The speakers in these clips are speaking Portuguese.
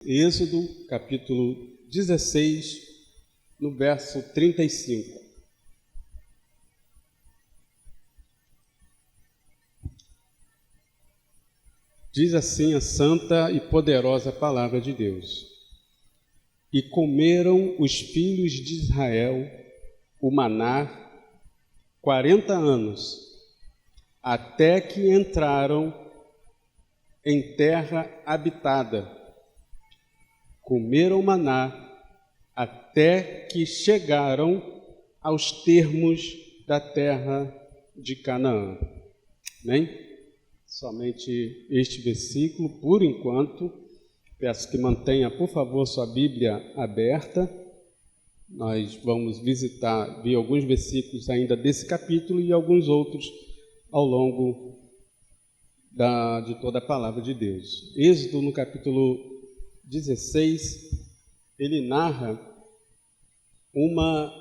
Êxodo, capítulo 16, no verso 35. Diz assim a santa e poderosa palavra de Deus: E comeram os filhos de Israel o maná 40 anos, até que entraram em terra habitada. Comeram maná até que chegaram aos termos da terra de Canaã. Amém? Somente este versículo, por enquanto. Peço que mantenha, por favor, sua Bíblia aberta. Nós vamos ver alguns versículos ainda desse capítulo e alguns outros ao longo de toda a palavra de Deus. Êxodo, no capítulo 16, ele narra uma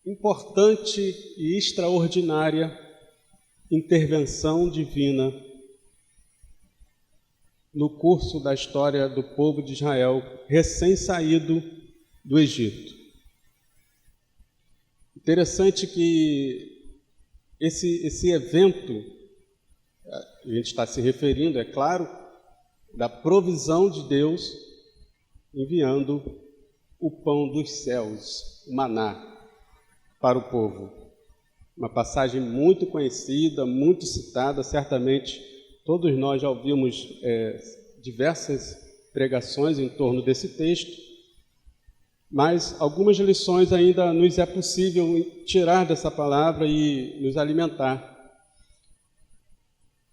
importante e extraordinária intervenção divina no curso da história do povo de Israel recém-saído do Egito. Interessante que esse evento, a gente está se referindo, é claro, da provisão de Deus enviando o pão dos céus, o maná, para o povo. Uma passagem muito conhecida, muito citada, certamente todos nós já ouvimos diversas pregações em torno desse texto, mas algumas lições ainda nos é possível tirar dessa palavra e nos alimentar.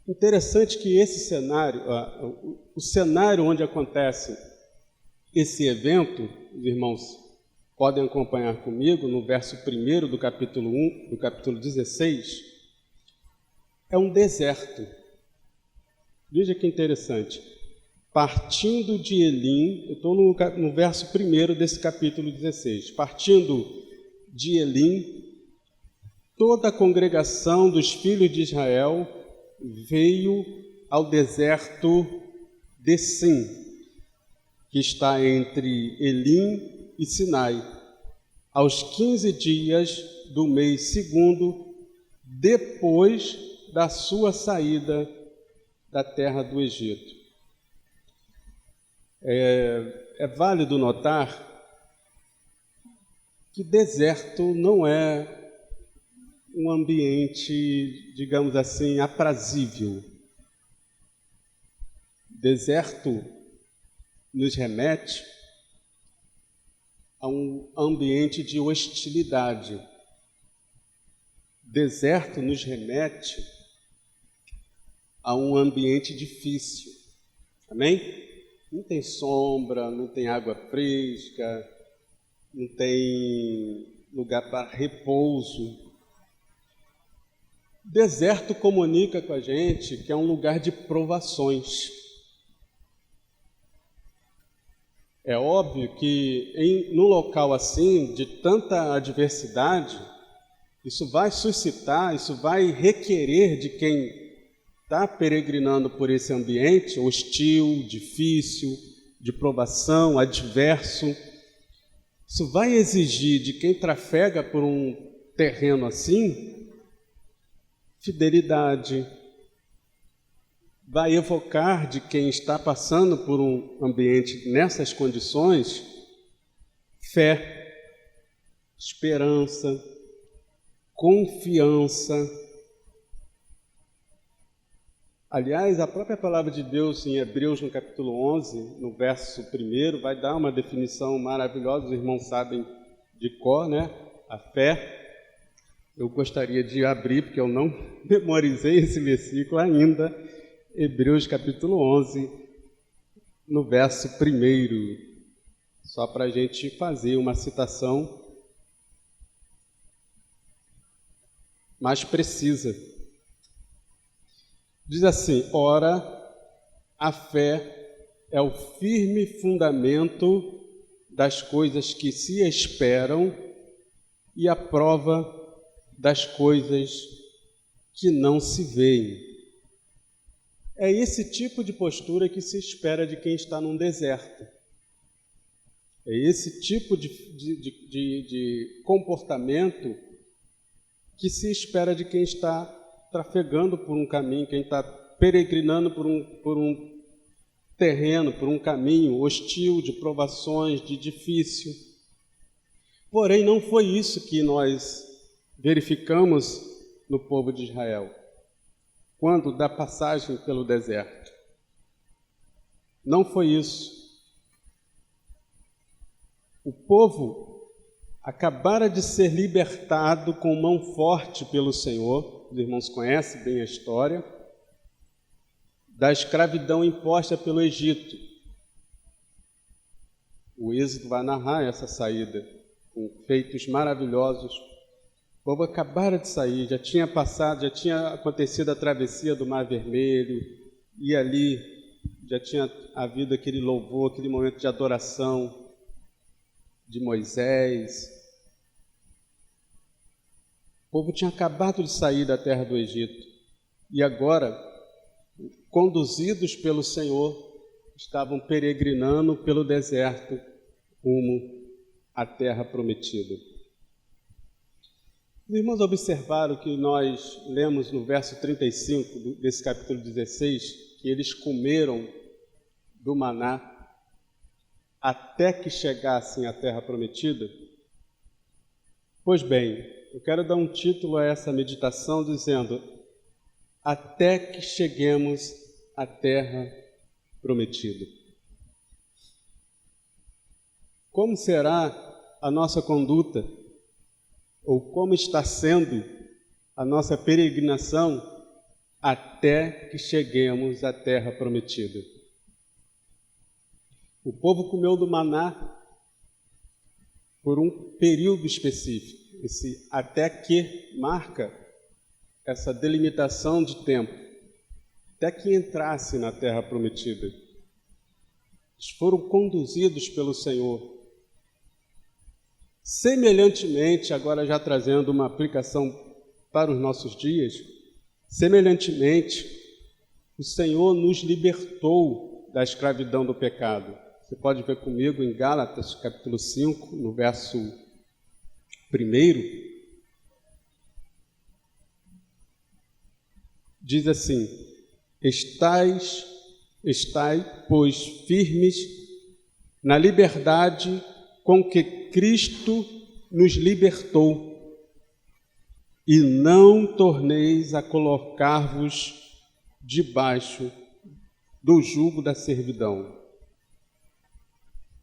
Interessante que esse cenário, o cenário onde acontece esse evento, os irmãos podem acompanhar comigo no verso 1 do capítulo 1, do capítulo 16, é um deserto. Veja que interessante. Partindo de Elim, eu estou no verso 1 desse capítulo 16. Partindo de Elim, toda a congregação dos filhos de Israel veio ao deserto de Sim, que está entre Elim e Sinai, aos 15 dias do mês segundo, depois da sua saída da terra do Egito. É válido notar que deserto não é um ambiente, digamos assim, aprazível. Deserto nos remete a um ambiente de hostilidade. Deserto nos remete a um ambiente difícil. Amém? Não tem sombra, não tem água fresca, não tem lugar para repouso. Deserto comunica com a gente que é um lugar de provações. É óbvio que num local assim, de tanta adversidade, isso vai suscitar, isso vai requerer de quem está peregrinando por esse ambiente hostil, difícil, de provação, adverso. Isso vai exigir de quem trafega por um terreno assim fidelidade, vai evocar de quem está passando por um ambiente nessas condições fé, esperança, confiança. Aliás, a própria palavra de Deus em Hebreus, no capítulo 11, no verso 1, vai dar uma definição maravilhosa, os irmãos sabem de cor, né? A fé. Eu gostaria de abrir, porque eu não memorizei esse versículo ainda, Hebreus capítulo 11, no verso 1, só para a gente fazer uma citação mais precisa. Diz assim: ora, a fé é o firme fundamento das coisas que se esperam e a prova das coisas que não se veem. É esse tipo de postura que se espera de quem está num deserto. É esse tipo de comportamento que se espera de quem está trafegando por um caminho, quem está peregrinando por um terreno, por um caminho hostil, de provações, de difícil. Porém, não foi isso que nós verificamos no povo de Israel, quando da passagem pelo deserto. Não foi isso. O povo acabara de ser libertado com mão forte pelo Senhor, os irmãos conhecem bem a história, da escravidão imposta pelo Egito. O Êxodo vai narrar essa saída, com feitos maravilhosos. O povo acabara de sair, já tinha acontecido a travessia do Mar Vermelho, e ali já tinha havido aquele louvor, aquele momento de adoração de Moisés. O povo tinha acabado de sair da terra do Egito, e agora, conduzidos pelo Senhor, estavam peregrinando pelo deserto rumo à terra prometida. Os irmãos observaram que nós lemos no verso 35 desse capítulo 16, que eles comeram do maná até que chegassem à terra prometida? Pois bem, eu quero dar um título a essa meditação dizendo: até que cheguemos à terra prometida. Como será a nossa conduta, ou como está sendo a nossa peregrinação até que cheguemos à terra prometida? O povo comeu do maná por um período específico. Esse até que marca essa delimitação de tempo, até que entrasse na terra prometida. Eles foram conduzidos pelo Senhor. Semelhantemente, agora já trazendo uma aplicação para os nossos dias, semelhantemente, o Senhor nos libertou da escravidão do pecado. Você pode ver comigo em Gálatas, capítulo 5, no verso 1. Diz assim: Estai, pois, firmes na liberdade com que Cristo nos libertou, e não torneis a colocar-vos debaixo do jugo da servidão.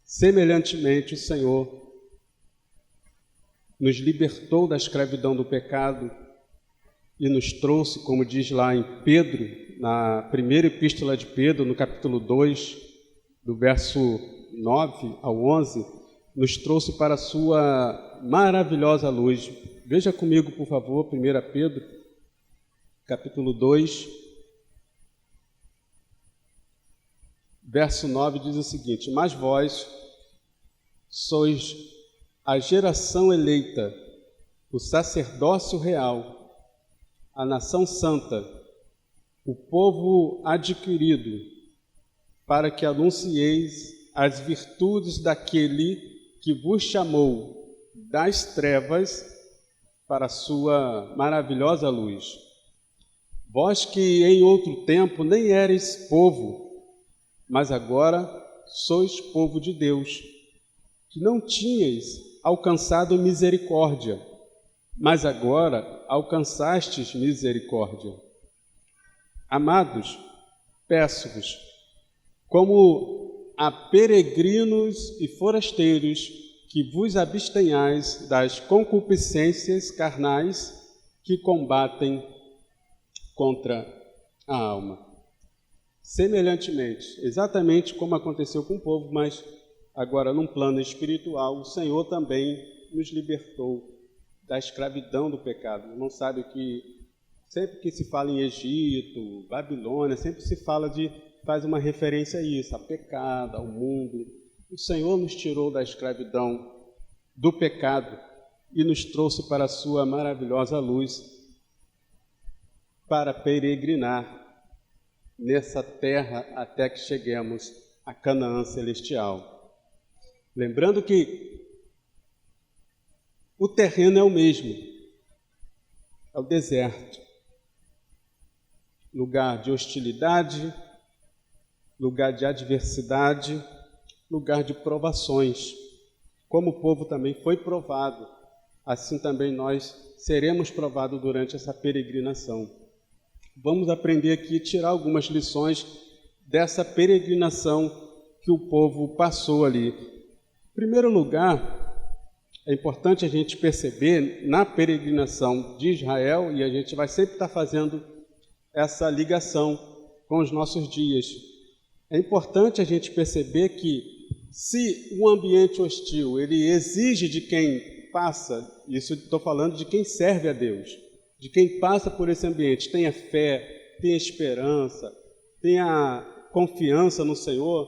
Semelhantemente, o Senhor nos libertou da escravidão do pecado e nos trouxe, como diz lá em Pedro, na primeira epístola de Pedro, no capítulo 2, do verso 9 ao 11, nos trouxe para a sua maravilhosa luz. Veja comigo, por favor, 1 Pedro, capítulo 2, verso 9, diz o seguinte: Mas vós sois a geração eleita, o sacerdócio real, a nação santa, o povo adquirido, para que anuncieis as virtudes daquele que vos chamou das trevas para a sua maravilhosa luz. Vós que em outro tempo nem erais povo, mas agora sois povo de Deus, que não tinhais alcançado misericórdia, mas agora alcançastes misericórdia. Amados, peço-vos, como a peregrinos e forasteiros, que vos abstenhais das concupiscências carnais que combatem contra a alma. Semelhantemente, exatamente como aconteceu com o povo, mas agora num plano espiritual, o Senhor também nos libertou da escravidão do pecado. Não sabe que sempre que se fala em Egito, Babilônia, sempre se faz uma referência a isso, a pecado, ao mundo. O Senhor nos tirou da escravidão do pecado e nos trouxe para a sua maravilhosa luz para peregrinar nessa terra até que cheguemos a Canaã celestial. Lembrando que o terreno é o mesmo, é o deserto, lugar de hostilidade, lugar de adversidade, lugar de provações. Como o povo também foi provado, assim também nós seremos provados durante essa peregrinação. Vamos aprender aqui, tirar algumas lições dessa peregrinação que o povo passou ali. Em primeiro lugar, é importante a gente perceber na peregrinação de Israel, e a gente vai sempre estar fazendo essa ligação com os nossos dias. É importante a gente perceber que se um ambiente hostil, ele exige de quem passa, isso estou falando de quem serve a Deus, de quem passa por esse ambiente, tenha fé, tenha esperança, tenha confiança no Senhor.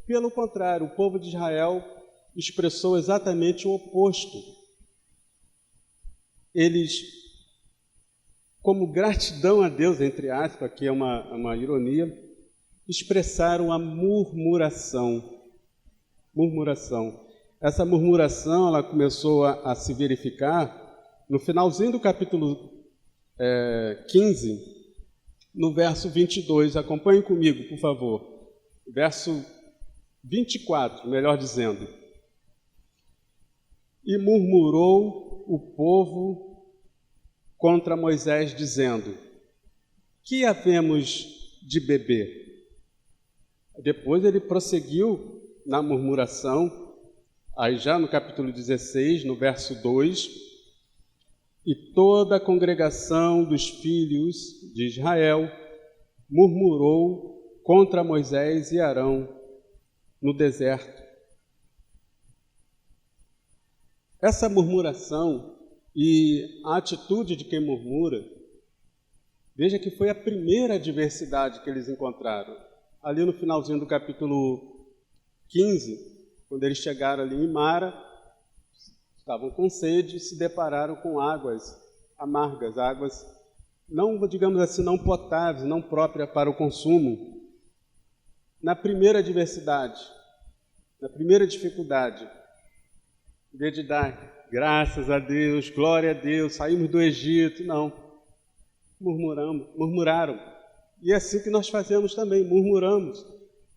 Pelo contrário, o povo de Israel expressou exatamente o oposto. Eles, como gratidão a Deus, entre aspas, que é uma ironia, expressaram a murmuração. Essa murmuração ela começou a se verificar no finalzinho do capítulo 15, no verso 22. Acompanhem comigo, por favor. Verso 24, melhor dizendo. E murmurou o povo contra Moisés, dizendo: que havemos de beber? Depois ele prosseguiu na murmuração, aí já no capítulo 16, no verso 2, e toda a congregação dos filhos de Israel murmurou contra Moisés e Arão no deserto. Essa murmuração e a atitude de quem murmura, veja que foi a primeira adversidade que eles encontraram. Ali no finalzinho do capítulo 15, quando eles chegaram ali em Mara, estavam com sede e se depararam com águas amargas, águas não, digamos assim, não potáveis, não próprias para o consumo. Na primeira adversidade, na primeira dificuldade, em vez de dar graças a Deus, glória a Deus, saímos do Egito, não, murmuraram. E é assim que nós fazemos também, murmuramos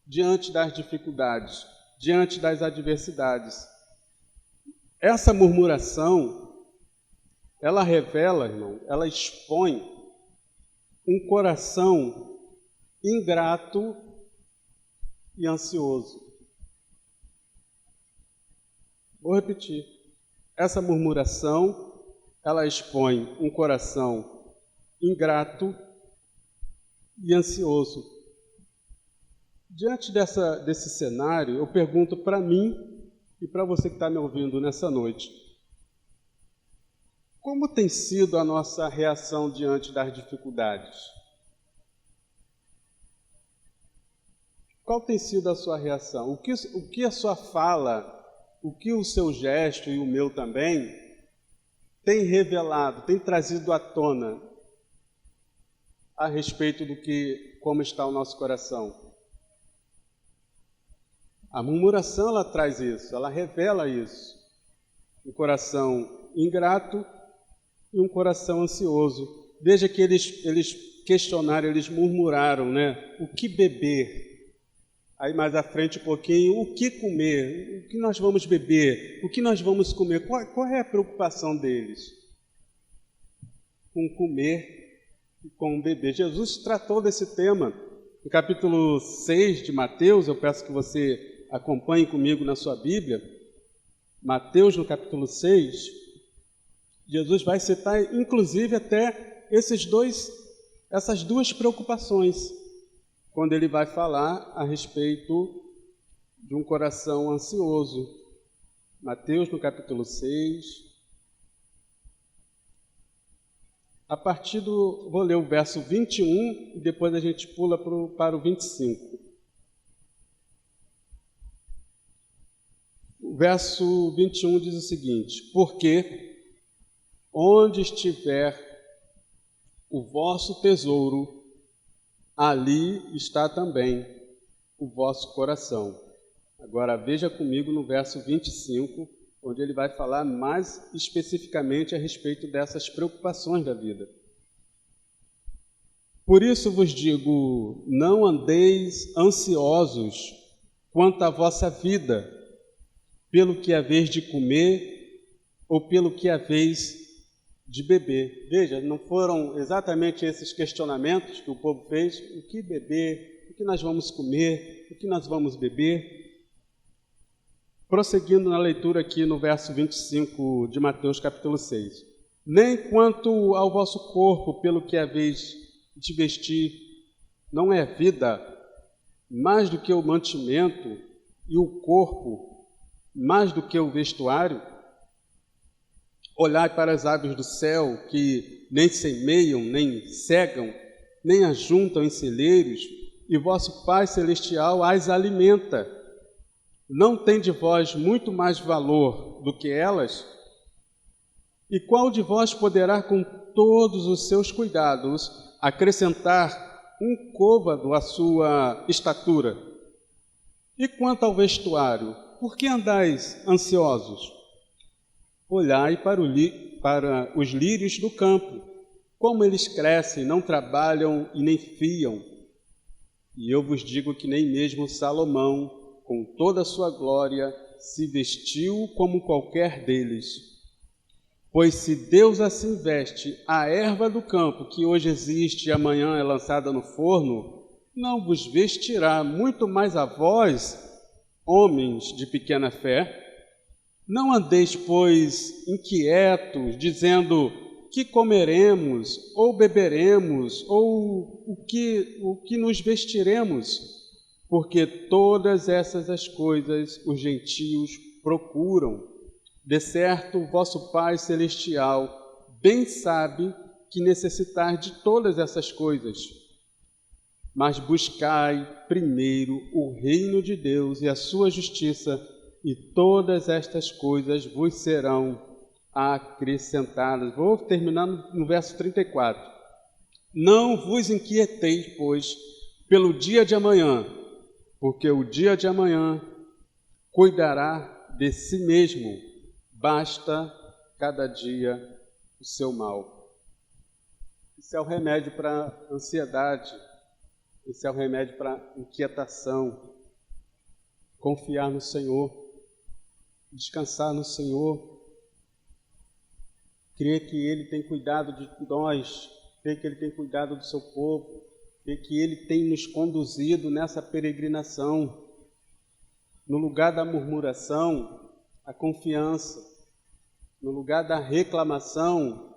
diante das dificuldades, diante das adversidades. Essa murmuração, ela revela, irmão, ela expõe um coração ingrato e ansioso. Vou repetir. Essa murmuração, ela expõe um coração ingrato e ansioso. Diante desse cenário, eu pergunto para mim e para você que está me ouvindo nessa noite: como tem sido a nossa reação diante das dificuldades? Qual tem sido a sua reação? O que a sua fala, o que o seu gesto e o meu também tem revelado, tem trazido à tona a respeito do que, como está o nosso coração? A murmuração, ela traz isso, ela revela isso. Um coração ingrato e um coração ansioso. Veja que eles questionaram, eles murmuraram, né? O que beber? Aí mais à frente um pouquinho, o que comer? O que nós vamos beber? O que nós vamos comer? Qual é a preocupação deles? Com comer e com beber. Jesus tratou desse tema. No capítulo 6 de Mateus, eu peço que você acompanhe comigo na sua Bíblia. Mateus, no capítulo 6, Jesus vai citar, inclusive, até essas duas preocupações, quando ele vai falar a respeito de um coração ansioso. Mateus, no capítulo 6, vou ler o verso 21 e depois a gente pula para o 25. O verso 21 diz o seguinte: porque onde estiver o vosso tesouro, ali está também o vosso coração. Agora veja comigo no verso 25, onde ele vai falar mais especificamente a respeito dessas preocupações da vida. Por isso vos digo, não andeis ansiosos quanto à vossa vida, pelo que haveis de comer ou pelo que haveis de beber. Veja, não foram exatamente esses questionamentos que o povo fez: o que beber, o que nós vamos comer, o que nós vamos beber. Prosseguindo na leitura aqui no verso 25 de Mateus capítulo 6. Nem quanto ao vosso corpo, pelo que haveis de vestir, não é vida mais do que o mantimento, e o corpo mais do que o vestuário? Olhai para as aves do céu, que nem semeiam, nem cegam, nem ajuntam em celeiros, e vosso Pai Celestial as alimenta. Não tem de vós muito mais valor do que elas? E qual de vós poderá, com todos os seus cuidados, acrescentar um côvado à sua estatura? E quanto ao vestuário, por que andais ansiosos? Olhai para os lírios do campo, como eles crescem, não trabalham e nem fiam. E eu vos digo que nem mesmo Salomão, com toda a sua glória, se vestiu como qualquer deles. Pois se Deus assim veste a erva do campo, que hoje existe e amanhã é lançada no forno, não vos vestirá muito mais a vós, homens de pequena fé? Não andeis, pois, inquietos, dizendo: que comeremos, ou beberemos, ou o que nos vestiremos? Porque todas essas coisas os gentios procuram. De certo, o vosso Pai Celestial bem sabe que necessitais de todas essas coisas. Mas buscai primeiro o reino de Deus e a sua justiça, e todas estas coisas vos serão acrescentadas. Vou terminar no verso 34. Não vos inquieteis, pois, pelo dia de amanhã, porque o dia de amanhã cuidará de si mesmo. Basta cada dia o seu mal. Isso é o remédio para a ansiedade, isso é o remédio para a inquietação. Confiar no Senhor, descansar no Senhor, crer que Ele tem cuidado de nós, crer que Ele tem cuidado do seu povo, crer que Ele tem nos conduzido nessa peregrinação. No lugar da murmuração, a confiança. No lugar da reclamação,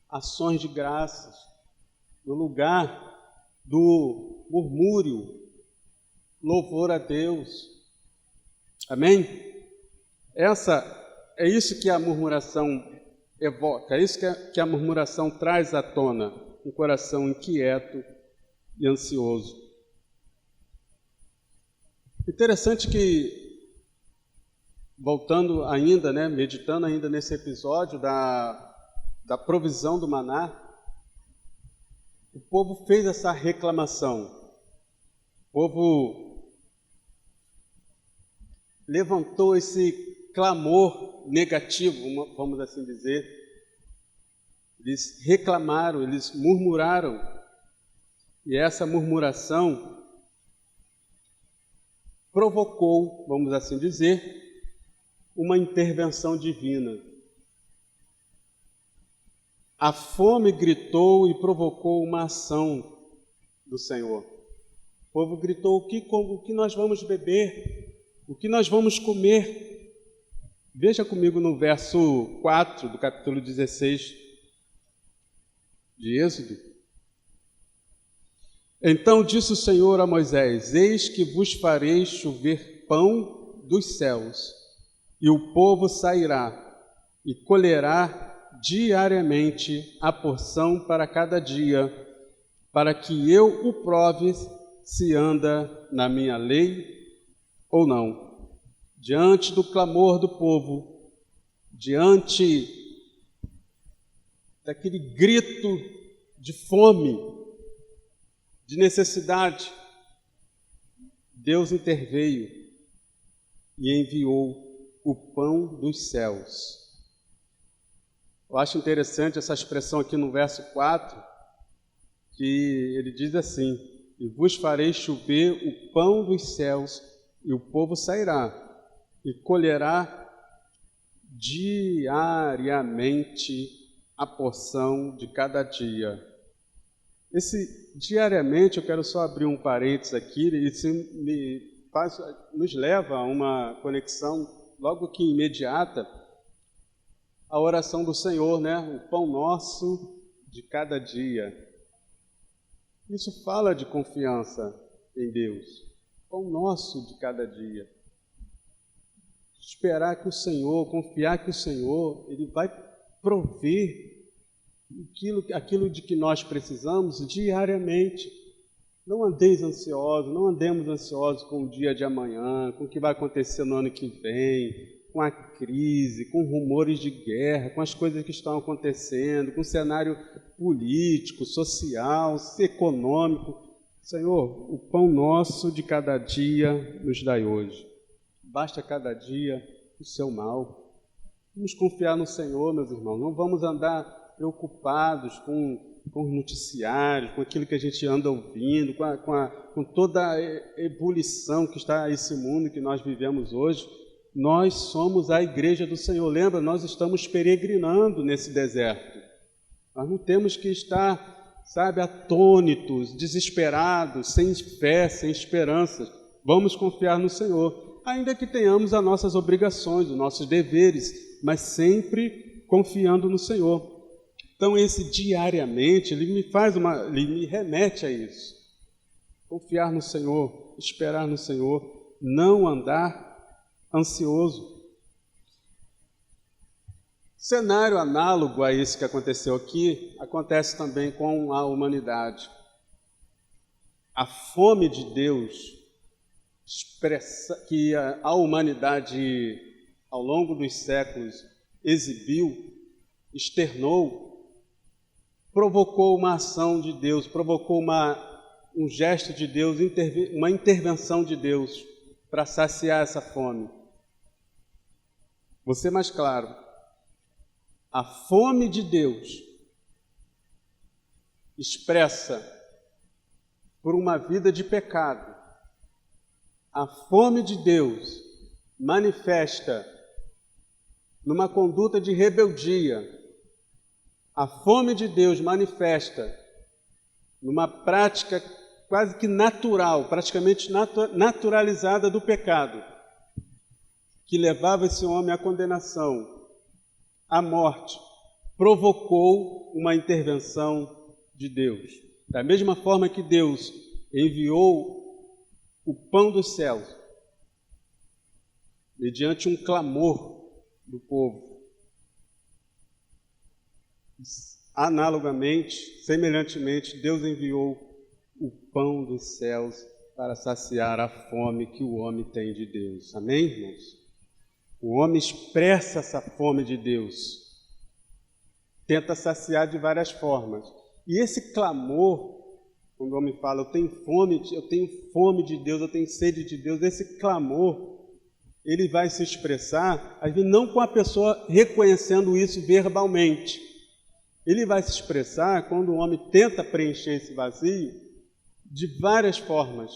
ações de graças. No lugar do murmúrio, louvor a Deus. Amém? É isso que a murmuração evoca, é isso que a murmuração traz à tona, um coração inquieto e ansioso. Interessante que, voltando ainda, meditando ainda nesse episódio da provisão do maná, o povo fez essa reclamação. O povo levantou esse clamor negativo, vamos assim dizer. Eles reclamaram, eles murmuraram. E essa murmuração provocou, vamos assim dizer, uma intervenção divina. A fome gritou e provocou uma ação do Senhor. O povo gritou: o que nós vamos beber? O que nós vamos comer? Veja comigo no verso 4 do capítulo 16 de Êxodo. Então disse o Senhor a Moisés: eis que vos farei chover pão dos céus, e o povo sairá e colherá diariamente a porção para cada dia, para que eu o prove se anda na minha lei ou não. Diante do clamor do povo, diante daquele grito de fome, de necessidade, Deus interveio e enviou o pão dos céus. Eu acho interessante essa expressão aqui no verso 4, que ele diz assim: e vos farei chover o pão dos céus, e o povo sairá e colherá diariamente a porção de cada dia. Esse diariamente, eu quero só abrir um parênteses aqui, isso nos leva a uma conexão logo que imediata à oração do Senhor, né? O pão nosso de cada dia. Isso fala de confiança em Deus. Pão nosso de cada dia. Esperar que o Senhor, confiar que o Senhor, Ele vai prover aquilo de que nós precisamos diariamente. Não andeis ansiosos, não andemos ansiosos com o dia de amanhã, com o que vai acontecer no ano que vem, com a crise, com rumores de guerra, com as coisas que estão acontecendo, com o cenário político, social, econômico. Senhor, o pão nosso de cada dia nos dai hoje. Basta cada dia o seu mal. Vamos confiar no Senhor, meus irmãos. Não vamos andar preocupados com os noticiários, com aquilo que a gente anda ouvindo, com toda a ebulição que está esse mundo que nós vivemos hoje. Nós somos a igreja do Senhor. Lembra, nós estamos peregrinando nesse deserto. Nós não temos que estar, atônitos, desesperados, sem fé, sem esperança. Vamos confiar no Senhor, ainda que tenhamos as nossas obrigações, os nossos deveres, mas sempre confiando no Senhor. Então, esse diariamente, ele me remete a isso. Confiar no Senhor, esperar no Senhor, não andar ansioso. Cenário análogo a esse que aconteceu aqui, acontece também com a humanidade. A fome de Deus, que a humanidade, ao longo dos séculos, exibiu, externou, provocou uma ação de Deus, provocou um gesto de Deus, uma intervenção de Deus para saciar essa fome. Vou ser mais claro. A fome de Deus expressa por uma vida de pecado. A fome de Deus manifesta numa conduta de rebeldia. A fome de Deus manifesta numa prática quase que natural, praticamente naturalizada do pecado, que levava esse homem à condenação, à morte, provocou uma intervenção de Deus. Da mesma forma que Deus enviou o pão dos céus, mediante um clamor do povo, análogamente, semelhantemente, Deus enviou o pão dos céus para saciar a fome que o homem tem de Deus. Amém, irmãos? O homem expressa essa fome de Deus, tenta saciar de várias formas. E esse clamor, quando o homem fala, eu tenho fome de Deus, eu tenho sede de Deus, esse clamor, ele vai se expressar, às vezes não com a pessoa reconhecendo isso verbalmente. Ele vai se expressar quando o homem tenta preencher esse vazio de várias formas.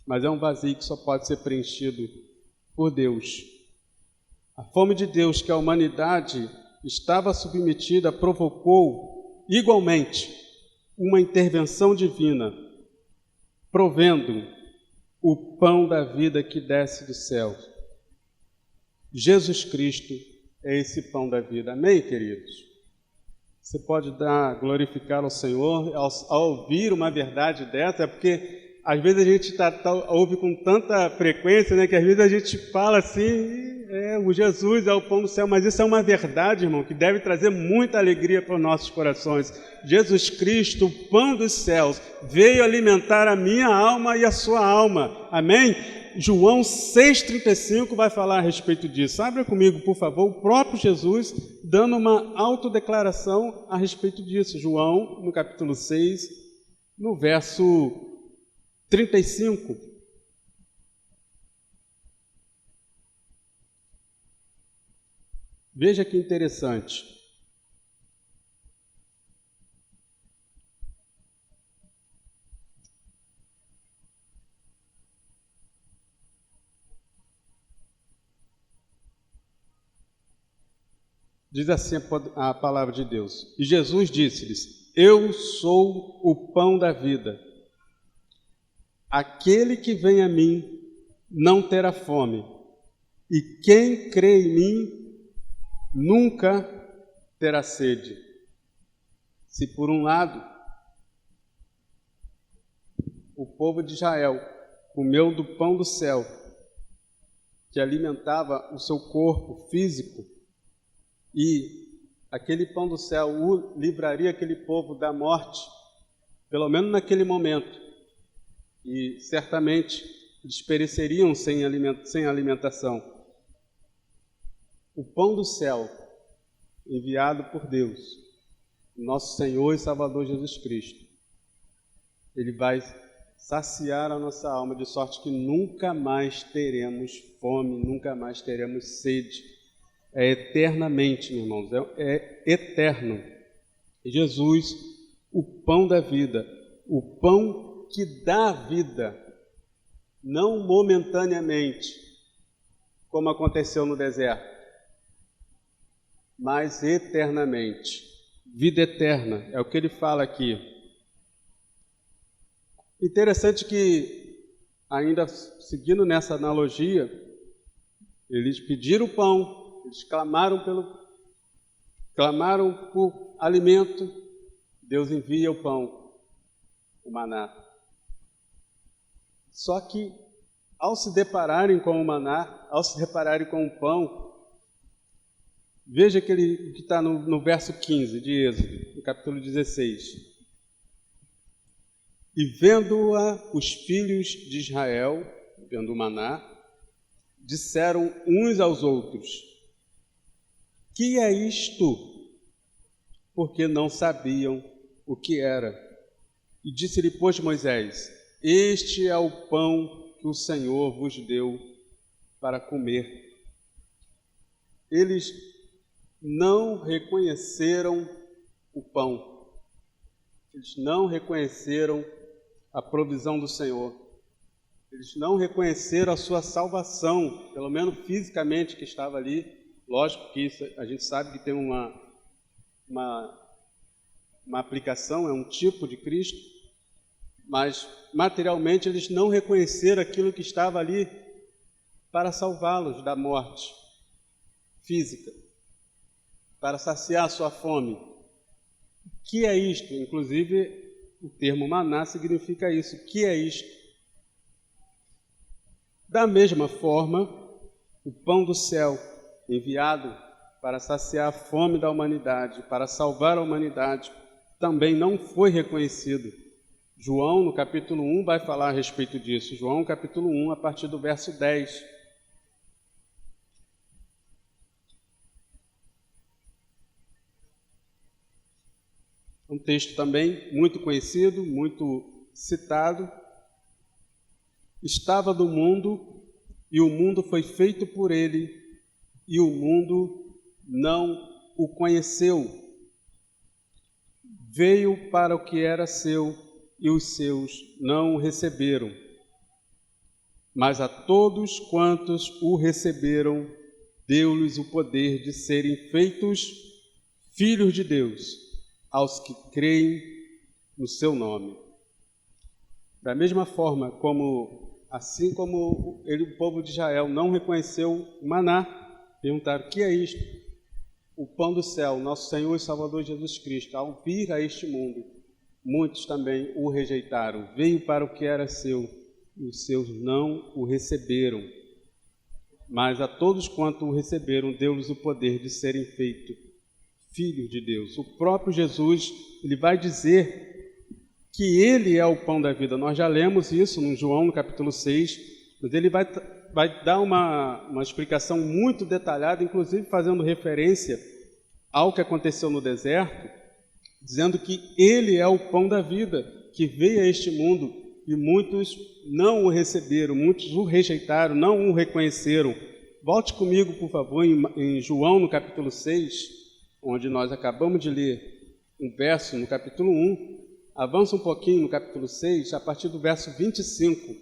Mas é um vazio que só pode ser preenchido por Deus. A fome de Deus que a humanidade estava submetida provocou igualmente uma intervenção divina, provendo o pão da vida que desce do céu. Jesus Cristo é esse pão da vida. Amém, queridos? Você pode glorificar ao Senhor ao ouvir uma verdade dessa, porque às vezes a gente ouve com tanta frequência, né, que às vezes a gente fala assim, o Jesus é o pão do céu, mas isso é uma verdade, irmão, que deve trazer muita alegria para os nossos corações. Jesus Cristo, o pão dos céus, veio alimentar a minha alma e a sua alma. Amém? João 6,35 vai falar a respeito disso. Abra comigo, por favor, o próprio Jesus dando uma autodeclaração a respeito disso. João, no capítulo 6, no verso 35. Veja que interessante. Diz assim a palavra de Deus. E Jesus disse-lhes: Eu sou o pão da vida. Aquele que vem a mim não terá fome, e quem crê em mim nunca terá sede. Se por um lado o povo de Israel comeu do pão do céu, que alimentava o seu corpo físico, e aquele pão do céu livraria aquele povo da morte, pelo menos naquele momento, e certamente eles pereceriam sem alimentação. O pão do céu, enviado por Deus, nosso Senhor e Salvador Jesus Cristo, ele vai saciar a nossa alma de sorte que nunca mais teremos fome, nunca mais teremos sede. É eternamente, meus irmãos, é eterno. Jesus, o pão da vida, o pão que dá vida, não momentaneamente, como aconteceu no deserto, mas eternamente. Vida eterna, é o que ele fala aqui. Interessante que, ainda seguindo nessa analogia, eles pediram o pão, eles clamaram por alimento, Deus envia o pão, o maná. Só que, ao se depararem com o maná, ao se depararem com o pão, veja que está no verso 15 de Êxodo, no capítulo 16. E vendo-a os filhos de Israel, vendo o maná, disseram uns aos outros: Que é isto? Porque não sabiam o que era. E disse-lhe, pois, Moisés: Este é o pão que o Senhor vos deu para comer. Eles não reconheceram o pão. Eles não reconheceram a provisão do Senhor. Eles não reconheceram a sua salvação, pelo menos fisicamente, que estava ali. Lógico que isso a gente sabe que tem uma aplicação, é um tipo de Cristo, mas materialmente eles não reconheceram aquilo que estava ali para salvá-los da morte física, para saciar a sua fome. O que é isto? Inclusive, o termo maná significa isso. O que é isto? Da mesma forma, o pão do céu, enviado para saciar a fome da humanidade, para salvar a humanidade, também não foi reconhecido. João, no capítulo 1, vai falar a respeito disso. João, capítulo 1, a partir do verso 10. Um texto também muito conhecido, muito citado. Estava do mundo, e o mundo foi feito por ele, e o mundo não o conheceu. Veio para o que era seu, e os seus não o receberam. Mas a todos quantos o receberam, deu-lhes o poder de serem feitos filhos de Deus, aos que creem no seu nome. Da mesma forma assim como o povo de Israel não reconheceu o maná, perguntaram: o que é isto? O pão do céu, nosso Senhor e Salvador Jesus Cristo, ao vir a este mundo, muitos também o rejeitaram. Veio para o que era seu, e os seus não o receberam. Mas a todos quanto o receberam, deu-lhes o poder de serem feitos filhos de Deus. O próprio Jesus, ele vai dizer que ele é o pão da vida. Nós já lemos isso no João, no capítulo 6, mas ele vai dar uma explicação muito detalhada, inclusive fazendo referência ao que aconteceu no deserto, dizendo que ele é o pão da vida, que veio a este mundo e muitos não o receberam, muitos o rejeitaram, não o reconheceram. Volte comigo, por favor, em João, no capítulo 6, onde nós acabamos de ler um verso no capítulo 1. Avança um pouquinho no capítulo 6, a partir do verso 25.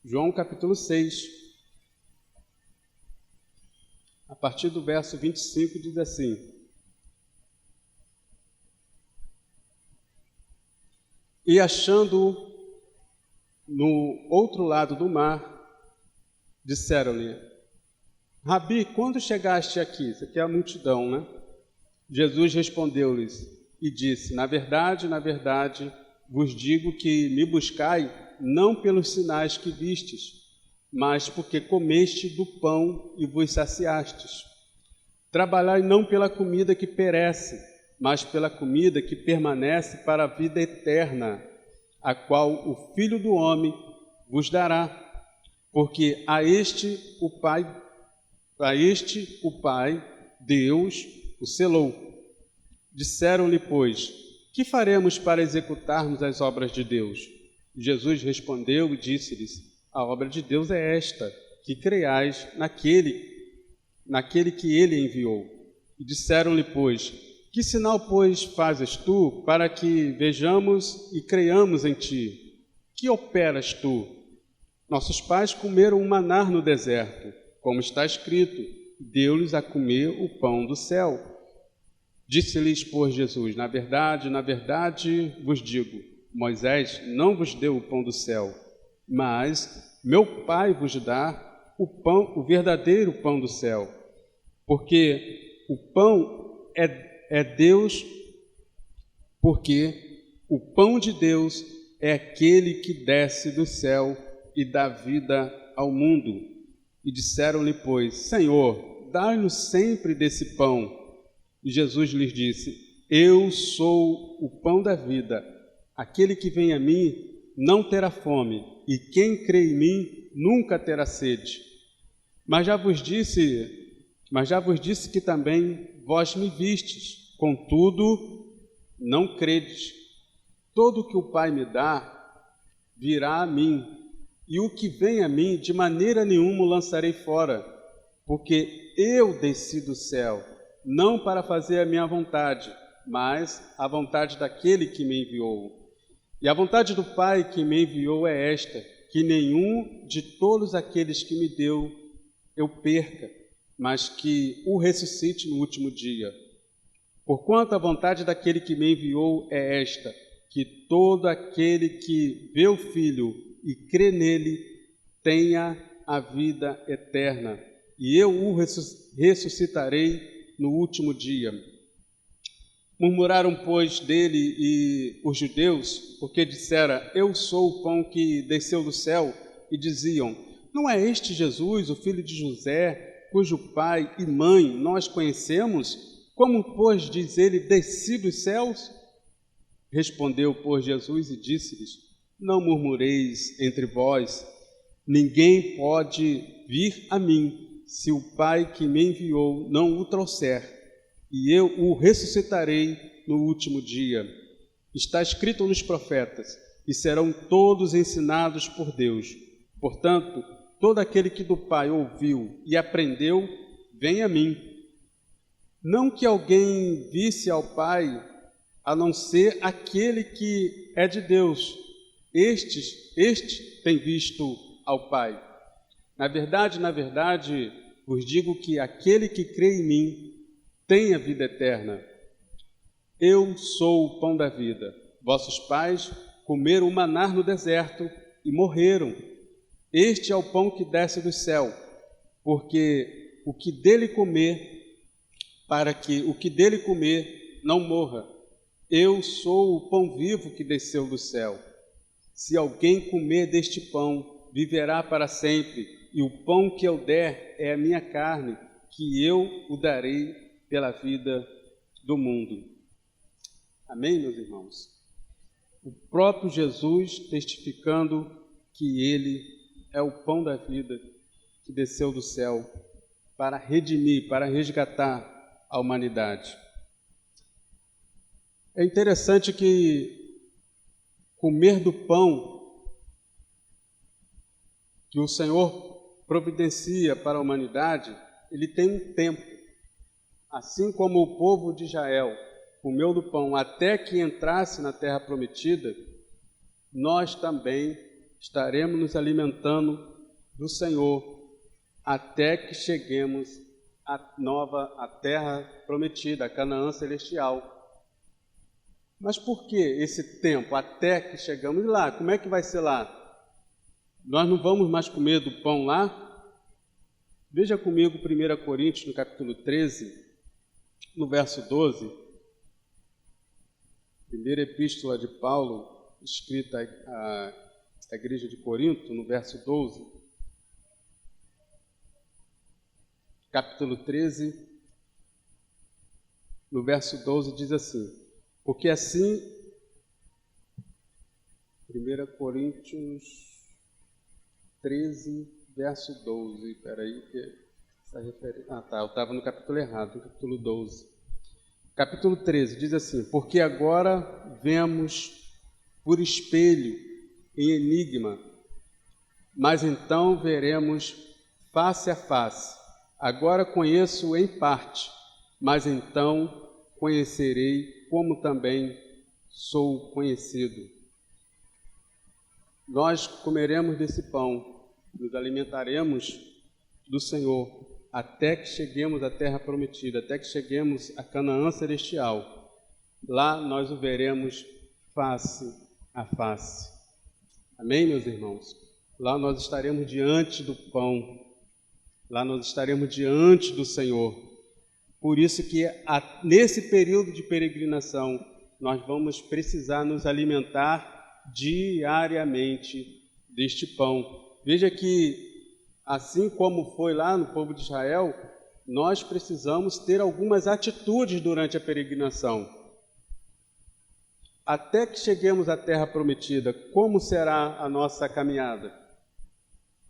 João, capítulo 6, a partir do verso 25, diz assim: E achando-o no outro lado do mar, disseram-lhe: Rabi, quando chegaste aqui? Isso aqui é a multidão, né? Jesus respondeu-lhes e disse: na verdade, vos digo que me buscai não pelos sinais que vistes, mas porque comeste do pão e vos saciastes. Trabalhai não pela comida que perece, mas pela comida que permanece para a vida eterna, a qual o Filho do Homem vos dará, porque a este o Pai, Deus, o selou. Disseram-lhe, pois: que faremos para executarmos as obras de Deus? Jesus respondeu e disse-lhes: a obra de Deus é esta, que creiais naquele que ele enviou. E disseram-lhe, pois: que sinal, pois, fazes tu, para que vejamos e creiamos em ti? Que operas tu? Nossos pais comeram o maná no deserto, como está escrito: deu-lhes a comer o pão do céu. Disse-lhes, pois, Jesus: na verdade vos digo, Moisés não vos deu o pão do céu, mas meu Pai vos dá o pão, o verdadeiro pão do céu. Porque o pão é Deus, porque o pão de Deus é aquele que desce do céu e dá vida ao mundo. E disseram-lhe, pois: Senhor, dai-nos sempre desse pão. E Jesus lhes disse: eu sou o pão da vida. Aquele que vem a mim não terá fome, e quem crê em mim nunca terá sede. Mas já vos disse que também vós me vistes, contudo não credes. Todo o que o Pai me dá virá a mim, e o que vem a mim de maneira nenhuma o lançarei fora, porque eu desci do céu, não para fazer a minha vontade, mas a vontade daquele que me enviou. E a vontade do Pai que me enviou é esta, que nenhum de todos aqueles que me deu eu perca, mas que o ressuscite no último dia. Porquanto a vontade daquele que me enviou é esta, que todo aquele que vê o Filho e crê nele tenha a vida eterna, e eu o ressuscitarei no último dia. Murmuraram, pois, dele e os judeus, porque dissera: eu sou o pão que desceu do céu, e diziam: não é este Jesus, o filho de José, cujo pai e mãe nós conhecemos? Como, pois, diz ele, desci dos céus? Respondeu, pois, Jesus e disse-lhes: não murmureis entre vós, ninguém pode vir a mim, se o Pai que me enviou não o trouxer, e eu o ressuscitarei no último dia. Está escrito nos profetas: e serão todos ensinados por Deus. Portanto, todo aquele que do Pai ouviu e aprendeu, vem a mim. Não que alguém visse ao Pai, a não ser aquele que é de Deus. Este tem visto ao Pai. Na verdade, vos digo que aquele que crê em mim tem a vida eterna. Eu sou o pão da vida. Vossos pais comeram o maná no deserto e morreram. Este é o pão que desce do céu, porque o que dele comer, para que o que dele comer não morra. Eu sou o pão vivo que desceu do céu. Se alguém comer deste pão, viverá para sempre. E o pão que eu der é a minha carne, que eu o darei pela vida do mundo. Amém, meus irmãos? O próprio Jesus testificando que ele é o pão da vida que desceu do céu para redimir, para resgatar a humanidade. É interessante que comer do pão que o Senhor providencia para a humanidade, ele tem um tempo. Assim como o povo de Israel comeu do pão até que entrasse na terra prometida, nós também estaremos nos alimentando do Senhor até que cheguemos à terra prometida, a Canaã celestial. Mas por que esse tempo, até que chegamos lá? Como é que vai ser lá? Nós não vamos mais comer do pão lá? Veja comigo 1 Coríntios, no capítulo 13, no verso 12. Primeira epístola de Paulo, escrita à igreja de Corinto, no verso 12. Capítulo 13, no verso 12, diz assim: porque assim, 1 Coríntios 13, verso 12, espera que essa referência... eu estava no capítulo errado, no capítulo 12. Capítulo 13, diz assim: porque agora vemos por espelho, em enigma, mas então veremos face a face. Agora conheço em parte, mas então conhecerei como também sou conhecido. Nós comeremos desse pão, nos alimentaremos do Senhor, até que cheguemos à terra prometida, até que cheguemos a Canaã celestial. Lá nós o veremos face a face. Amém, meus irmãos? Lá nós estaremos diante do pão, lá nós estaremos diante do Senhor. Por isso que nesse período de peregrinação, nós vamos precisar nos alimentar diariamente deste pão. Veja que, assim como foi lá no povo de Israel, nós precisamos ter algumas atitudes durante a peregrinação. Até que cheguemos à terra prometida, como será a nossa caminhada?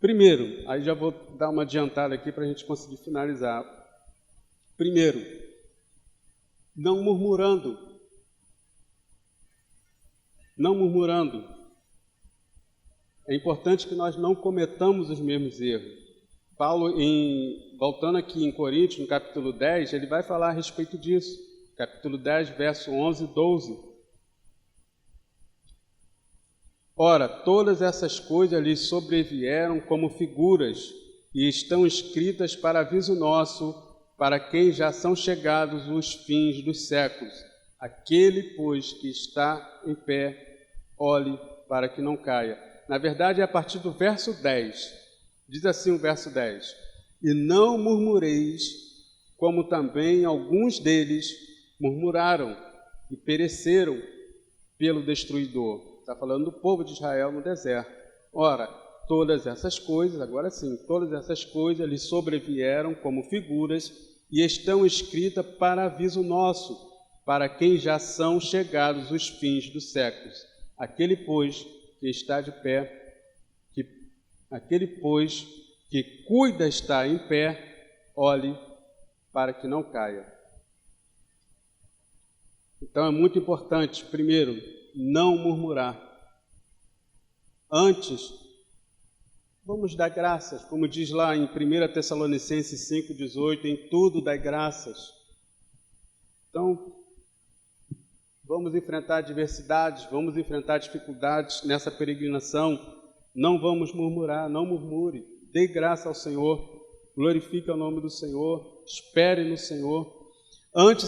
Primeiro, aí já vou dar uma adiantada aqui para a gente conseguir finalizar. Primeiro, não murmurando. Não murmurando. É importante que nós não cometamos os mesmos erros. Paulo, voltando aqui em Coríntios, no capítulo 10, ele vai falar a respeito disso. Capítulo 10, verso 11 e 12. Ora, todas essas coisas lhes sobrevieram como figuras e estão escritas para aviso nosso, para quem já são chegados os fins dos séculos. Aquele, pois, que está em pé, olhe para que não caia. Na verdade, é a partir do verso 10. Diz assim o verso 10. E não murmureis, como também alguns deles murmuraram e pereceram pelo destruidor. Está falando do povo de Israel no deserto. Ora, todas essas coisas, agora sim, todas essas coisas lhe sobrevieram como figuras e estão escritas para aviso nosso, para quem já são chegados os fins dos séculos. Aquele, pois, que está de pé, aquele, pois, que cuida estar em pé, olhe para que não caia. Então é muito importante, primeiro, não murmurar. Antes, vamos dar graças, como diz lá em 1 Tessalonicenses 5,18, em tudo dai graças. Então, vamos enfrentar adversidades, vamos enfrentar dificuldades nessa peregrinação. Não vamos murmurar, não murmure. Dê graça ao Senhor, glorifique o nome do Senhor, espere no Senhor. Diante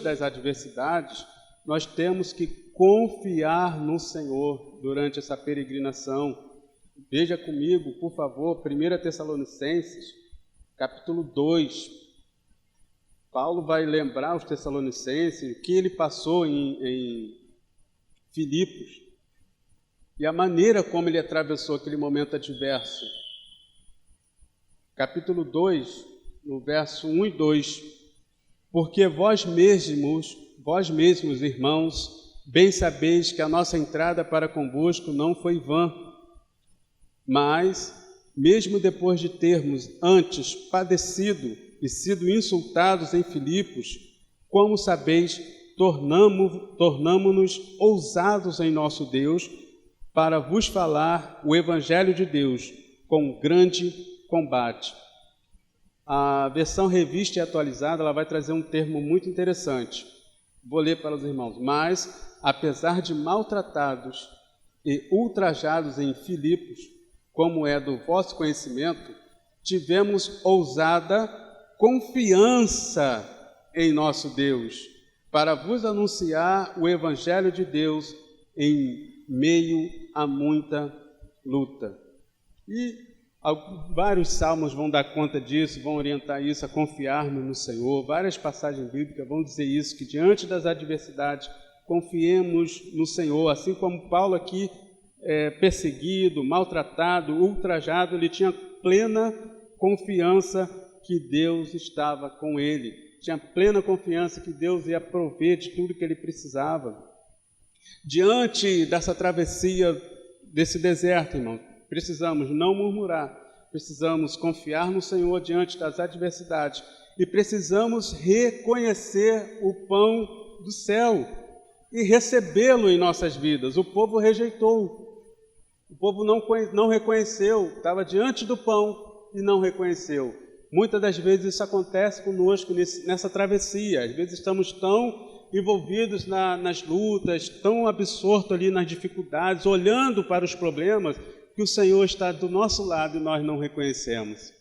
das adversidades, nós temos que confiar no Senhor durante essa peregrinação. Veja comigo, por favor, 1 Tessalonicenses, capítulo 2. Paulo vai lembrar os Tessalonicenses o que ele passou em Filipos e a maneira como ele atravessou aquele momento adverso. Capítulo 2, no verso 1 e 2. Porque vós mesmos, irmãos, bem sabeis que a nossa entrada para convosco não foi vã, mas, mesmo depois de termos antes padecido e sido insultados em Filipos, como sabeis, tornamo-nos ousados em nosso Deus para vos falar o Evangelho de Deus com grande combate. A versão revista e atualizada, ela vai trazer um termo muito interessante. Vou ler para os irmãos. Mas, apesar de maltratados e ultrajados em Filipos, como é do vosso conhecimento, tivemos ousada confiança em nosso Deus, para vos anunciar o Evangelho de Deus em meio a muita luta. E vários salmos vão dar conta disso, vão orientar isso, a confiarmos no Senhor. Várias passagens bíblicas vão dizer isso, que diante das adversidades, confiemos no Senhor. Assim como Paulo aqui, perseguido, maltratado, ultrajado, ele tinha plena confiança que Deus estava com ele. Tinha plena confiança que Deus ia prover de tudo que ele precisava. Diante dessa travessia, desse deserto, irmão, precisamos não murmurar, precisamos confiar no Senhor diante das adversidades e precisamos reconhecer o pão do céu e recebê-lo em nossas vidas. O povo rejeitou, o povo não reconheceu, estava diante do pão e não reconheceu. Muitas das vezes isso acontece conosco nessa travessia. Às vezes estamos tão envolvidos nas lutas, tão absortos ali nas dificuldades, olhando para os problemas, que o Senhor está do nosso lado e nós não reconhecemos.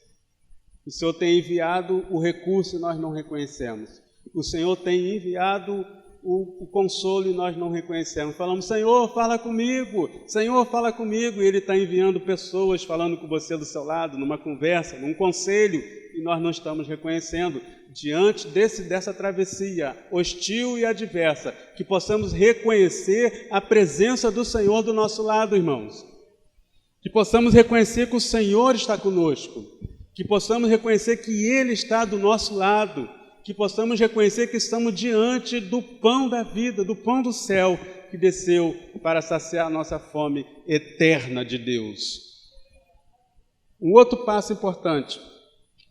O Senhor tem enviado o recurso e nós não reconhecemos. O Senhor tem enviado o consolo e nós não reconhecemos. Falamos, Senhor, fala comigo, Senhor, fala comigo. E Ele está enviando pessoas falando com você do seu lado, numa conversa, num conselho, e nós não estamos reconhecendo. Diante dessa travessia hostil e adversa, que possamos reconhecer a presença do Senhor do nosso lado, irmãos. Que possamos reconhecer que o Senhor está conosco. Que possamos reconhecer que Ele está do nosso lado. Que possamos reconhecer que estamos diante do pão da vida, do pão do céu, que desceu para saciar a nossa fome eterna de Deus. Um outro passo importante,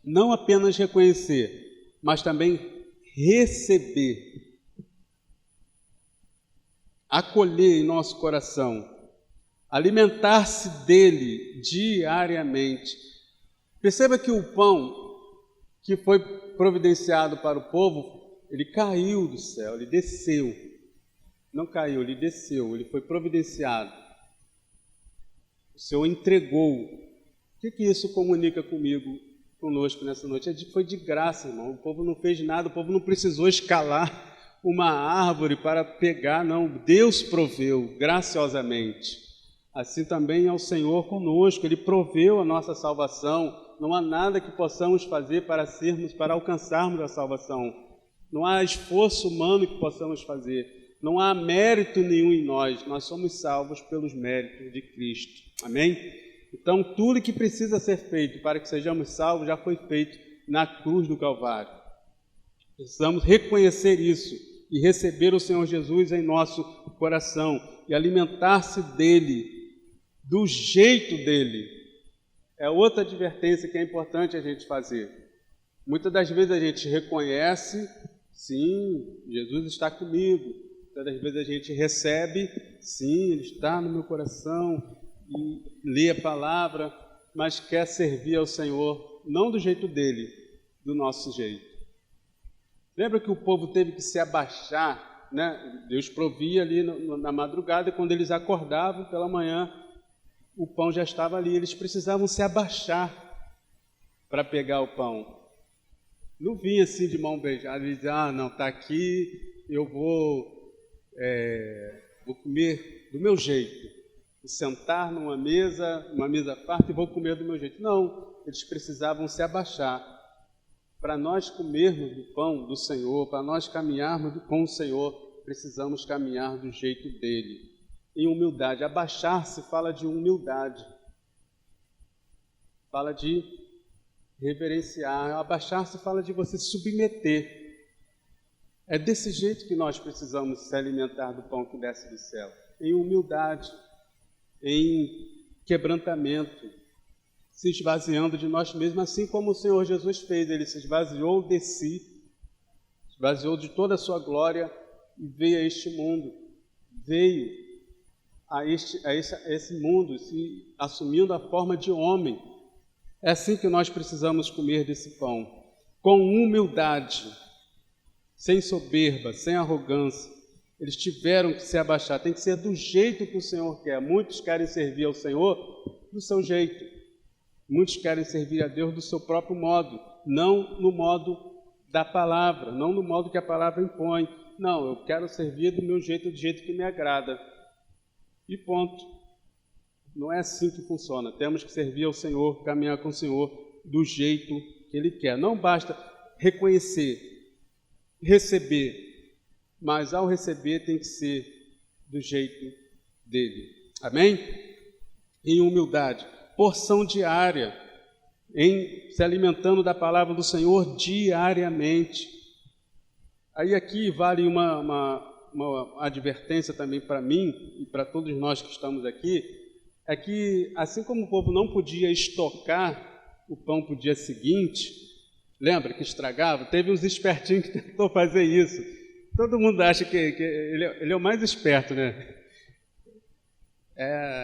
não apenas reconhecer, mas também receber, acolher em nosso coração, alimentar-se dele diariamente. Perceba que o pão que foi providenciado para o povo, ele caiu do céu, ele desceu. Não caiu, ele desceu, ele foi providenciado. O Senhor entregou. O que isso comunica conosco nessa noite? Foi de graça, irmão. O povo não fez nada, o povo não precisou escalar uma árvore para pegar, não. Deus proveu graciosamente. Assim também é o Senhor conosco, Ele proveu a nossa salvação. Não há nada que possamos fazer para alcançarmos a salvação. Não há esforço humano que possamos fazer. Não há mérito nenhum em nós. Nós somos salvos pelos méritos de Cristo. Amém? Então, tudo que precisa ser feito para que sejamos salvos já foi feito na cruz do Calvário. Precisamos reconhecer isso e receber o Senhor Jesus em nosso coração e alimentar-se dele, do jeito dele. É outra advertência que é importante a gente fazer. Muitas das vezes a gente reconhece, sim, Jesus está comigo. Muitas das vezes a gente recebe, sim, Ele está no meu coração, e lê a palavra, mas quer servir ao Senhor, não do jeito dele, do nosso jeito. Lembra que o povo teve que se abaixar, né? Deus provia ali na madrugada, e quando eles acordavam pela manhã, o pão já estava ali, eles precisavam se abaixar para pegar o pão. Não vinha assim de mão beijada, e dizer, não, está aqui, eu vou comer do meu jeito. Vou sentar numa mesa farta e vou comer do meu jeito. Não, eles precisavam se abaixar. Para nós comermos do pão do Senhor, para nós caminharmos com o Senhor, precisamos caminhar do jeito dele. Em humildade. Abaixar-se fala de humildade, fala de reverenciar. Abaixar-se fala de você submeter. É desse jeito que nós precisamos se alimentar do pão que desce do céu, em humildade, em quebrantamento, se esvaziando de nós mesmos, assim como o Senhor Jesus fez. Ele se esvaziou de si, esvaziou de toda a sua glória e veio a este mundo, veio a esse mundo, se assumindo a forma de homem. É assim que nós precisamos comer desse pão, com humildade, sem soberba, sem arrogância. Eles tiveram que se abaixar, tem que ser do jeito que o Senhor quer. Muitos querem servir ao Senhor do seu jeito, muitos querem servir a Deus do seu próprio modo, não no modo da palavra, não no modo que a palavra impõe. Não, eu quero servir do meu jeito, do jeito que me agrada. E ponto. Não é assim que funciona. Temos que servir ao Senhor, caminhar com o Senhor do jeito que Ele quer. Não basta reconhecer, receber, mas ao receber tem que ser do jeito dele. Amém? Em humildade, porção diária, em se alimentando da palavra do Senhor diariamente. Aí aqui vale uma advertência também para mim e para todos nós que estamos aqui, é que assim como o povo não podia estocar o pão para o dia seguinte, lembra que estragava? Teve uns espertinhos que tentou fazer isso. Todo mundo acha que ele é o mais esperto, né?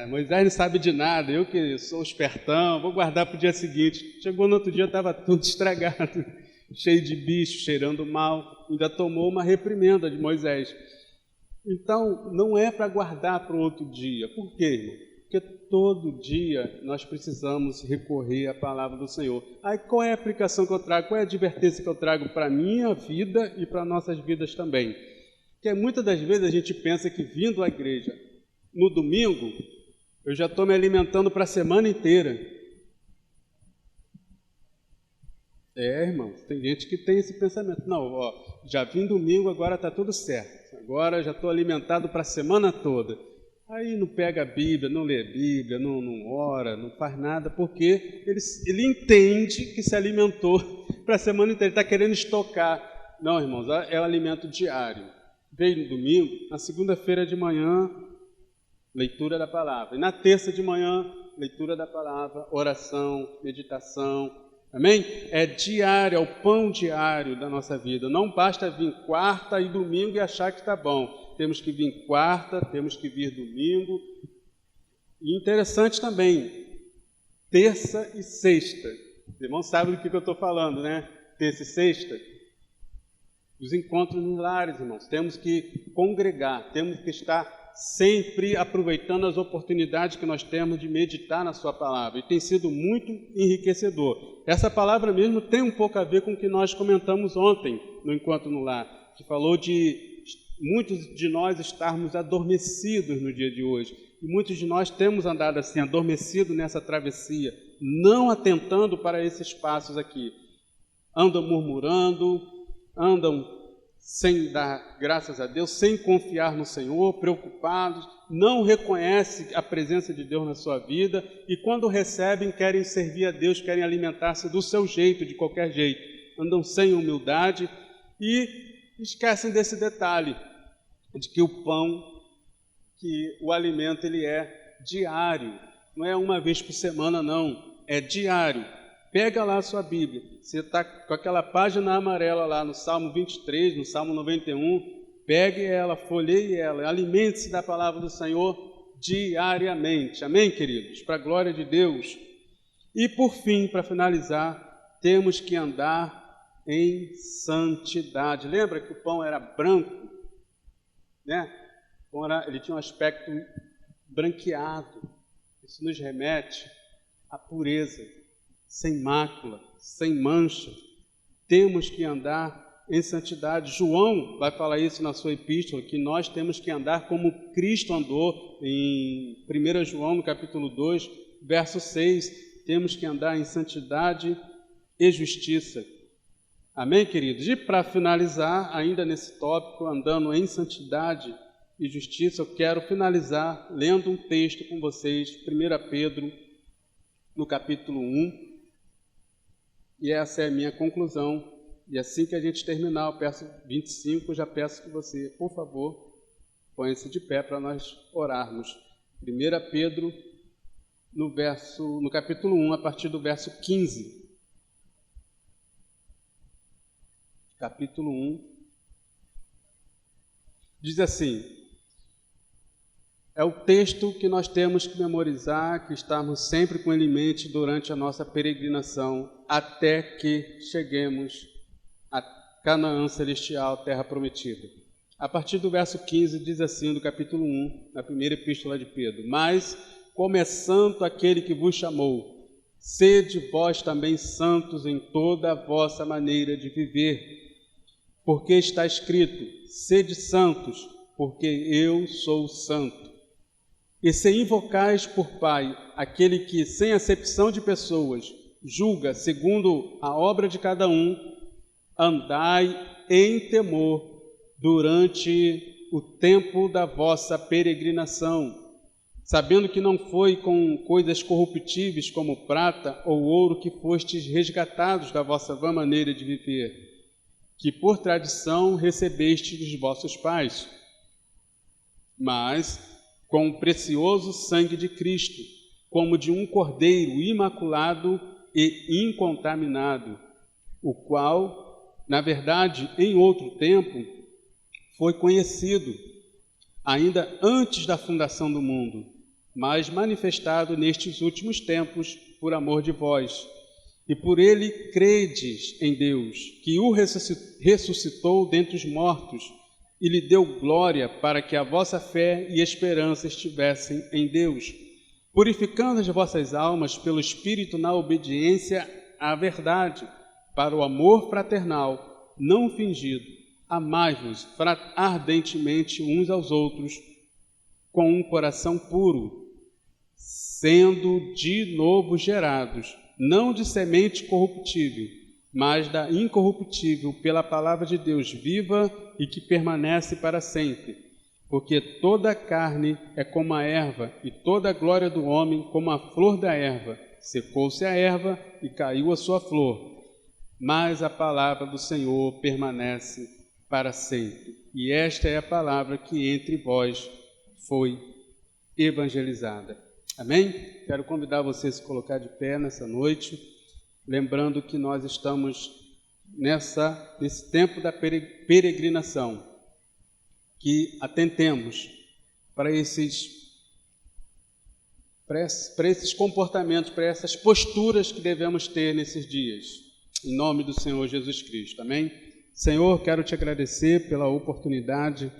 Moisés não sabe de nada, eu que sou espertão, vou guardar para o dia seguinte. Chegou no outro dia, estava tudo estragado, cheio de bicho, cheirando mal, ainda tomou uma reprimenda de Moisés. Então, não é para guardar para o outro dia. Por quê, irmão? Porque todo dia nós precisamos recorrer à palavra do Senhor. Aí qual é a aplicação que eu trago, qual é a advertência que eu trago para a minha vida e para nossas vidas também? Porque muitas das vezes a gente pensa que vindo à igreja no domingo, eu já estou me alimentando para a semana inteira. Irmão, tem gente que tem esse pensamento. Não, já vim domingo, agora está tudo certo. Agora já estou alimentado para a semana toda. Aí não pega a Bíblia, não lê a Bíblia, não ora, não faz nada, porque ele entende que se alimentou para a semana inteira, ele está querendo estocar. Não, irmãos, é um alimento diário. Veio no domingo, na segunda-feira de manhã, leitura da palavra. E na terça de manhã, leitura da palavra, oração, meditação. Amém? É diário, é o pão diário da nossa vida. Não basta vir quarta e domingo e achar que está bom. Temos que vir quarta, temos que vir domingo. E interessante também, terça e sexta. Os irmãos sabem do que eu estou falando, né? Terça e sexta. Os encontros nos lares, irmãos. Temos que congregar, temos que estar sempre aproveitando as oportunidades que nós temos de meditar na sua palavra. E tem sido muito enriquecedor. Essa palavra mesmo tem um pouco a ver com o que nós comentamos ontem no Encontro no Lar, que falou de muitos de nós estarmos adormecidos no dia de hoje. E muitos de nós temos andado assim, adormecido nessa travessia, não atentando para esses passos aqui. Andam murmurando, andam sem dar graças a Deus, sem confiar no Senhor, preocupados, não reconhecem a presença de Deus na sua vida e quando recebem querem servir a Deus, querem alimentar-se do seu jeito, de qualquer jeito. Andam sem humildade e esquecem desse detalhe, de que o pão, que o alimento, ele é diário, não é uma vez por semana, não, é diário. Pega lá a sua Bíblia, você está com aquela página amarela lá no Salmo 23, no Salmo 91, pegue ela, folheie ela, alimente-se da palavra do Senhor diariamente. Amém, queridos? Para a glória de Deus. E por fim, para finalizar, temos que andar em santidade. Lembra que o pão era branco, né? Ele tinha um aspecto branqueado. Isso nos remete à pureza, sem mácula, sem mancha. Temos que andar em santidade. João vai falar isso na sua epístola, que nós temos que andar como Cristo andou, em 1 João, no capítulo 2, verso 6. Temos que andar em santidade e justiça. Amém, queridos? E para finalizar, ainda nesse tópico, andando em santidade e justiça, eu quero finalizar lendo um texto com vocês, 1 Pedro, no capítulo 1, e essa é a minha conclusão. E assim que a gente terminar o verso 25, eu já peço que você, por favor, ponha-se de pé para nós orarmos. 1 Pedro, no capítulo 1, a partir do verso 15. Capítulo 1, diz assim, é o texto que nós temos que memorizar, que estamos sempre com ele em mente durante a nossa peregrinação, até que cheguemos a Canaã celestial, terra prometida. A partir do verso 15 diz assim, do capítulo 1, na primeira epístola de Pedro, mas, como é santo aquele que vos chamou, sede vós também santos em toda a vossa maneira de viver, porque está escrito, sede santos, porque eu sou santo. E se invocais por Pai aquele que, sem acepção de pessoas, julga segundo a obra de cada um, andai em temor durante o tempo da vossa peregrinação, sabendo que não foi com coisas corruptíveis como prata ou ouro que fostes resgatados da vossa vã maneira de viver, que por tradição recebestes dos vossos pais, mas com o precioso sangue de Cristo, como de um cordeiro imaculado e incontaminado, o qual, na verdade, em outro tempo, foi conhecido, ainda antes da fundação do mundo, mas manifestado nestes últimos tempos por amor de vós, e por ele credes em Deus, que o ressuscitou dentre os mortos e lhe deu glória para que a vossa fé e esperança estivessem em Deus, purificando as vossas almas pelo Espírito na obediência à verdade, para o amor fraternal, não fingido. Amai-vos ardentemente uns aos outros, com um coração puro, sendo de novo gerados, não de semente corruptível, mas da incorruptível, pela palavra de Deus viva e que permanece para sempre. Porque toda a carne é como a erva, e toda a glória do homem como a flor da erva. Secou-se a erva e caiu a sua flor, mas a palavra do Senhor permanece para sempre. E esta é a palavra que entre vós foi evangelizada. Amém? Quero convidar você a se colocar de pé nessa noite, lembrando que nós estamos nesse tempo da peregrinação, que atentemos para esses comportamentos, para essas posturas que devemos ter nesses dias, em nome do Senhor Jesus Cristo. Amém? Senhor, quero te agradecer pela oportunidade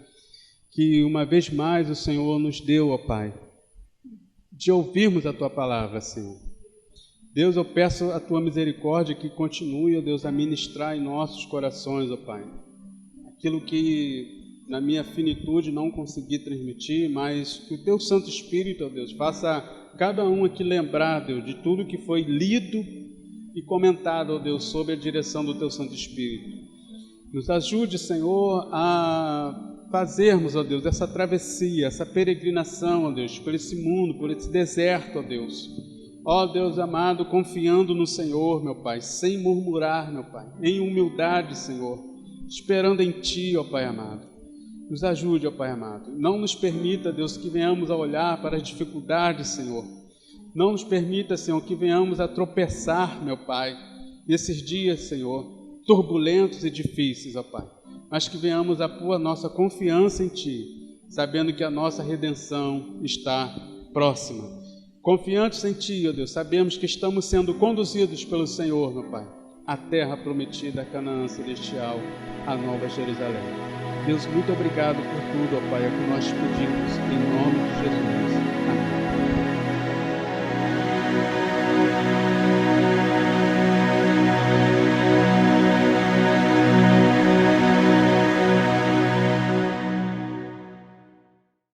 que uma vez mais o Senhor nos deu, ó Pai, de ouvirmos a Tua palavra, Senhor. Deus, eu peço a Tua misericórdia que continue, ó Deus, a ministrar em nossos corações, ó Pai, aquilo que na minha finitude não consegui transmitir, mas que o Teu Santo Espírito, ó Deus, faça cada um aqui lembrar, Deus, de tudo que foi lido e comentado, ó Deus, sob a direção do Teu Santo Espírito. Nos ajude, Senhor, a fazermos, ó Deus, essa travessia, essa peregrinação, ó Deus, por esse mundo, por esse deserto, ó Deus. Ó Deus amado, confiando no Senhor, meu Pai, sem murmurar, meu Pai, em humildade, Senhor, esperando em Ti, ó Pai amado. Nos ajude, ó Pai amado. Não nos permita, Deus, que venhamos a olhar para as dificuldades, Senhor. Não nos permita, Senhor, que venhamos a tropeçar, meu Pai, nesses dias, Senhor, turbulentos e difíceis, ó Pai, mas que venhamos a pôr a nossa confiança em Ti, sabendo que a nossa redenção está próxima. Confiantes em Ti, ó Deus, sabemos que estamos sendo conduzidos pelo Senhor, meu Pai, à terra prometida, a Canaã celestial, a Nova Jerusalém. Deus, muito obrigado por tudo, ó Pai, é o que nós pedimos, em nome de Jesus.